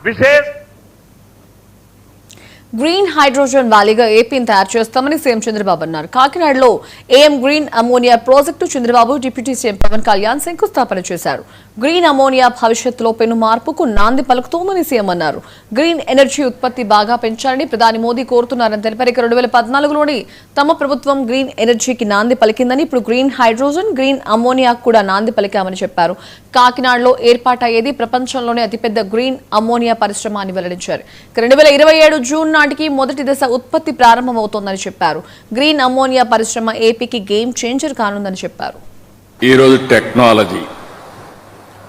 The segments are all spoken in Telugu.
విశేష గ్రీన్ హైడ్రోజన్ వ్యాలీగా ఏపీని తయారు చేస్తామని సీఎం చంద్రబాబు అన్నారు. కాకినాడలో AM green ammonia project Chandrababu deputy CM Pawan Kalyan శంకుస్థాపన చేశారు. గ్రీన్ అమోనియా భవిష్యత్తులో పెను మార్పుకు నాంది పలుకుతోందని సీఎం అన్నారు. గ్రీన్ ఎనర్జీ ఉత్పత్తి బాగా పెంచాలని ప్రధాని మోదీ కోరుతున్నారని తెలిపారు. 2014లోని తమ ప్రభుత్వం గ్రీన్ ఎనర్జీకి నాంది పలికిందని, ఇప్పుడు గ్రీన్ హైడ్రోజన్, గ్రీన్ అమోనియా కూడా నాంది పలికామని చెప్పారు. కాకినాడలో ఏర్పాటయ్యేది ప్రపంచంలోనే అతిపెద్ద గ్రీన్ అమోనియా పరిశ్రమ అని వెల్లడించారు. 2027 జూన్ నాటికి మొదటి దశ ఉత్పత్తి ప్రారంభమవుతోందని చెప్పారు. గ్రీన్ అమోనియా పరిశ్రమ ఏపీకి గేమ్ చేంజర్ కానుందని చెప్పారు. ఈరోజు టెక్నాలజీ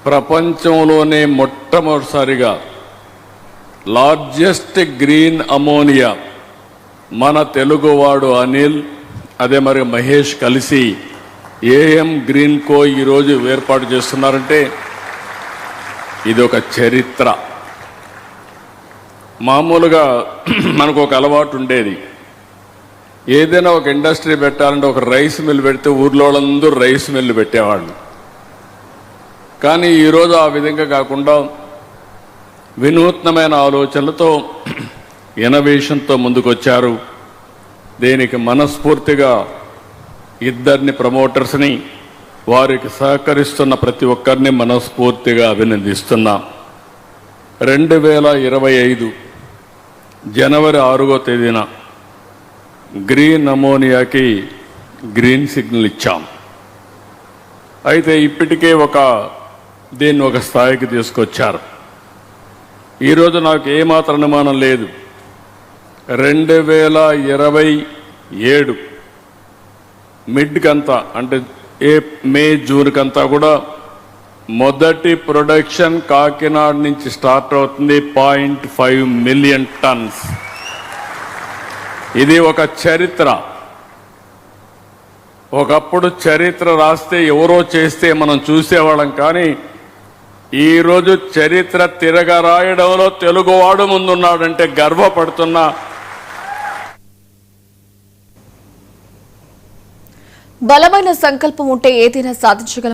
ప్రపంచంలోనే మొట్టమొదటిసారిగా లార్జెస్ట్ గ్రీన్ అమోనియా మన తెలుగువాడు అనిల్, అదే మరి మహేష్ కలిసి ఏఎం గ్రీన్ కో ఈరోజు ఏర్పాటు చేస్తున్నారంటే ఇది ఒక చరిత్ర. మామూలుగా మనకు ఒక అలవాటు ఉండేది, ఏదైనా ఒక ఇండస్ట్రీ పెట్టాలంటే ఒక రైస్ మిల్ పెడితే ఊర్లో వాళ్ళందరూ రైస్ మిల్లు పెట్టేవాళ్ళు. కానీ ఈరోజు ఆ విధంగా కాకుండా వినూత్నమైన ఆలోచనలతో ఇన్నోవేషన్తో ముందుకొచ్చారు. దీనికి మనస్ఫూర్తిగా ఇద్దరిని ప్రమోటర్స్ని, వారికి సహకరిస్తున్న ప్రతి ఒక్కరిని మనస్ఫూర్తిగా అభినందిస్తున్నాం. 2025 జనవరి 6వ తేదీన గ్రీన్ అమోనియాకి గ్రీన్ సిగ్నల్ ఇచ్చాం. అయితే ఇప్పటికే దీన్ని ఒక స్థాయికి తీసుకొచ్చారు. ఈరోజు నాకు ఏమాత్రం అనుమానం లేదు, 2027 మిడ్కంతా అంటే మే జూన్ కంతా కూడా మొదటి ప్రొడక్షన్ కాకినాడ నుంచి స్టార్ట్ అవుతుంది. 0.5 మిలియన్ టన్స్. ఇది ఒక చరిత్ర. ఒకప్పుడు చరిత్ర రాస్తే ఎవరో చేస్తే మనం చూసేవాళ్ళం, కానీ ఈరోజు చరిత్ర తిరగరాయడంలో తెలుగువాడు ముందున్నాడంటే గర్వపడుతున్నా. బలమైన సంకల్పం ఉంటే ఏదైనా సాధించగలం.